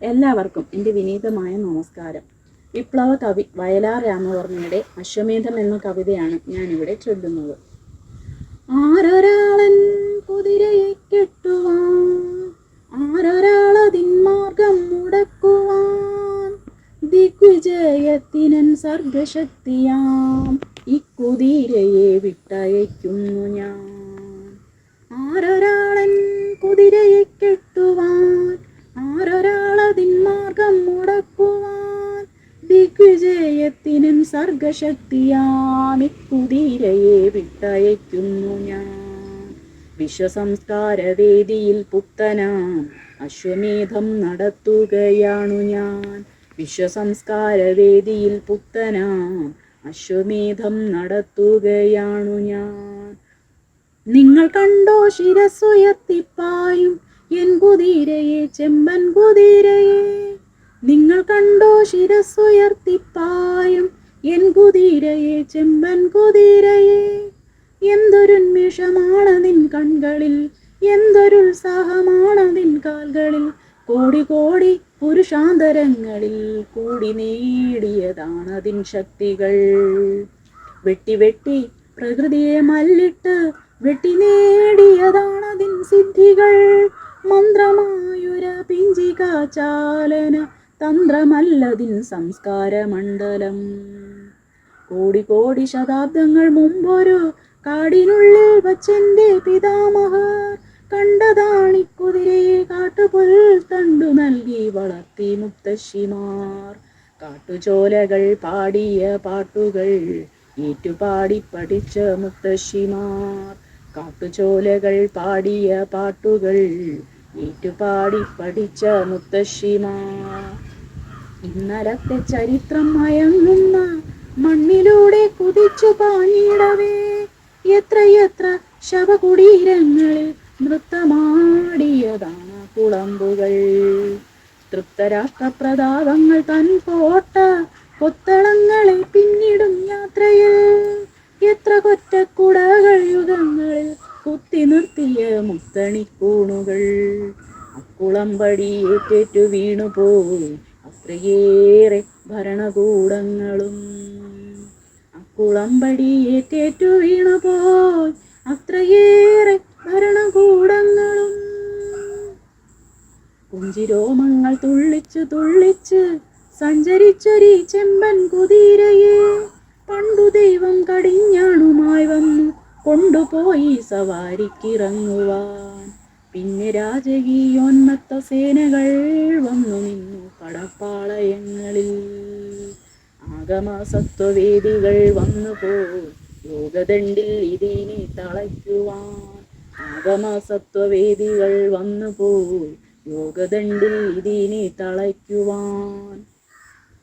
എല്ലാവർക്കും എൻ്റെ വിനീതമായ നമസ്കാരം. വിപ്ലവ കവി വയലാർ രാമവർമ്മയുടെ അശ്വമേധം എന്ന കവിതയാണ് ഞാനിവിടെ ചൊല്ലുന്നത്. ആരൊരാളൻ കുതിരയെ കെട്ടുവാൻ, ആരൊരാളതിൻ മാർഗം മുടക്കുവാൻ, ദിഗ്വിജയത്തിനൻ സർഗശക്തിയാം ഇക്കുതിരയെ വിട്ടയക്കുന്നു ഞാൻ. ആരൊരാളൻ കുതിരയെ കെട്ടുവാൻ, ആരൊരാളതിൻ മാർഗം മുടക്കുവാൻ, ദിഗ്വിജയത്തിനും സർഗശക്തിയാം ഇക്കുതിരയെ വിട്ടയക്കുന്നു ഞാൻ. വിശ്വസംസ്കാര വേദിയിൽ പുത്തനാം അശ്വമേധം നടത്തുകയാണു ഞാൻ. വിശ്വസംസ്കാര വേദിയിൽ പുത്തനാം അശ്വമേധം നടത്തുകയാണു ഞാൻ. നിങ്ങൾ കണ്ടോ ശിരസ്സുയർത്തിപ്പായും എൻ കുതിരയെ, ചെമ്പൻ കുതിരയെ? നിങ്ങൾ കണ്ടോ ശിരസ്സുയർത്തിപ്പായും എൻ കുതിരയെ, ചെമ്പൻ കുതിരയെ? എന്തൊരുന്മേഷമാണതിൻ കൺകളിൽ, എന്തൊരുത്സാഹമാണതിൻ കാൽകളിൽ, കോടി കോടി പുരുഷാന്തരങ്ങളിൽ കൂടി നേടിയതാണതിൻ ശക്തികൾ. വെട്ടി വെട്ടി പ്രകൃതിയെ മല്ലിട്ട് വെട്ടി നേടിയതാണതിൻ സിദ്ധികൾ. മന്ത്രമായൊര പിഞ്ചിക ചാലന തന്ത്രമല്ലതിൻ സംസ്കാരമണ്ഡലം. കോടി കോടി ശതാബ്ദങ്ങൾ മുമ്പൊരു കാടിനുള്ളിൽ വച്ചെൻ്റെ പിതാമഹർ കണ്ടതാണിക്കുതിരയെ കാട്ടുപുൽ തണ്ടു നൽകി വളർത്തി മുത്തശ്ശിമാർ. കാട്ടുചോലകൾ പാടിയ പാട്ടുകൾ ഏറ്റുപാടി പഠിച്ച മുത്തശ്ശിമാർ. കാട്ടുചോലകൾ പാടിയ പാട്ടുകൾ ഏറ്റുപാടി പഠിച്ച മുത്തശ്ശിമാർ. ഇന്നലത്തെ ചരിത്രം മയങ്ങുന്ന മണ്ണിലൂടെ കുതിച്ചു പാഞ്ഞിടവേ, എത്രയെത്ര ശവകുടീരങ്ങളിൽ നൃത്തമാടിയതാണ് കുളമ്പുകൾ. തൃപ്തരാഷ്ട്രപ്രതാപങ്ങൾ തൻ കോട്ട കൊത്തളങ്ങളെ പിന്നിടും യാത്രയിൽ, എത്ര കൊറ്റക്കുടകൾ യുഗങ്ങളിൽ കുത്തി നിർത്തിയ മുത്തണിക്കൂണുകൾ. അക്കുളമ്പടി ഏറ്റേറ്റു വീണുപോയി അത്രയേറെ ഭരണകൂടങ്ങളും. അക്കുളമ്പടി ഏറ്റേറ്റു വീണുപോയി അത്രയേറെ ഭരണകൂടങ്ങളും. കുഞ്ചിരോമങ്ങൾ തുള്ളിച്ചു തുള്ളിച്ച് സഞ്ചരിച്ചൊരീ ചെമ്പൻ കുതിരയെ പണ്ടു ദൈവം കടിഞ്ഞാണുമായി വന്നു കൊണ്ടുപോയി സവാരിക്കിറങ്ങുവാൻ. പിന്നെ രാജകീയോന്മത്ത സേനകൾ വന്നു നിന്നു പടപ്പാളയങ്ങളിൽ. ആഗമസത്വവേദികൾ വന്നുപോയി യോഗദണ്ഡിൽ ഇതിനെ തളയ്ക്കുവാൻ. ആഗമസത്വവേദികൾ വന്നുപോയി യോഗദണ്ഡിൽ ഇതിനെ തളയ്ക്കുവാൻ.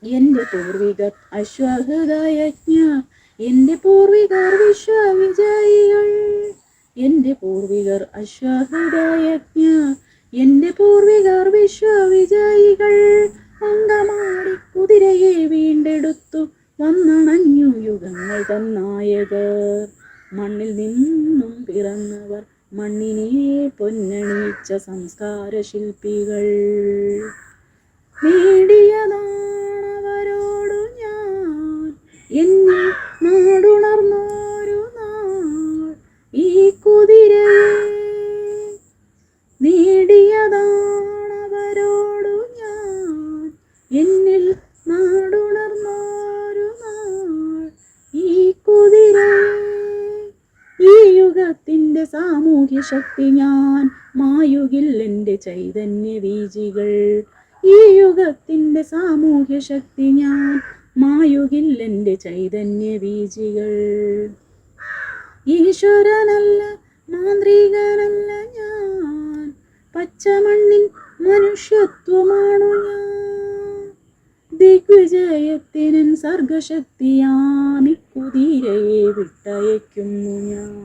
എൻ്റെ പൂർവികർ അശ്വഹൃദയജ്ഞ, എൻ്റെ പൂർവികർ വിശ്വവിജയികൾ. എൻ്റെ പൂർവികർ അശ്വഹൃദയജ്ഞ, എൻ്റെ പൂർവികർ വിശ്വവിജയികൾ. അങ്കമാടി കുതിരയെ വീണ്ടെടുത്തു വന്നണഞ്ഞു യുഗങ്ങൾ തൻ നായകർ. മണ്ണിൽ നിന്നും പിറന്നവർ, മണ്ണിനെ പൊന്നണിയിച്ച സംസ്കാര ശില്പികൾ. നേടിയതാണവരോടു ഞാൻ എന്നിൽ നാടുണർന്നോരു നാൾ ഈ കുതിരയെ. നേടിയതാണവരോടു ഞാൻ എന്നിൽ നാടുണർന്നോരു നാൾ ഈ കുതിരയെ. ഈ യുഗത്തിൻ്റെ സാമൂഹ്യ ശക്തി ഞാൻ മായുകില്ലെൻ്റെ ചൈതന്യ വീജികൾ. ഈ യുഗത്തിൻ്റെ സാമൂഹ്യ ശക്തി ഞാൻ മായുകില്ലെൻ്റെ ചൈതന്യ വീജികൾ. ഈശ്വരനല്ല മാന്ത്രികനല്ല ഞാൻ, പച്ചമണ്ണിൻ മനുഷ്യത്വമാണു ഞാൻ. ദിഗ്വിജയത്തിനൻ സർഗശക്തിയാം ഇക്കുതിരയെ വിട്ടയക്കുന്നു ഞാൻ.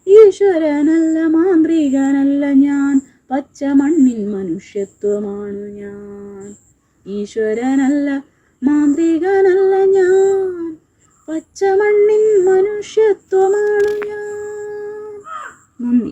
ഈശ്വരനല്ല മാന്ത്രികനല്ല ഞാൻ, പച്ചമണ്ണിൻ മനുഷ്യത്വമാണു ഞാൻ. ഈശ്വരനല്ല മാന്ത്രികനല്ല ഞാൻ, പച്ചമണ്ണിൻ മനുഷ്യത്വമാണു ഞാൻ. നന്ദി.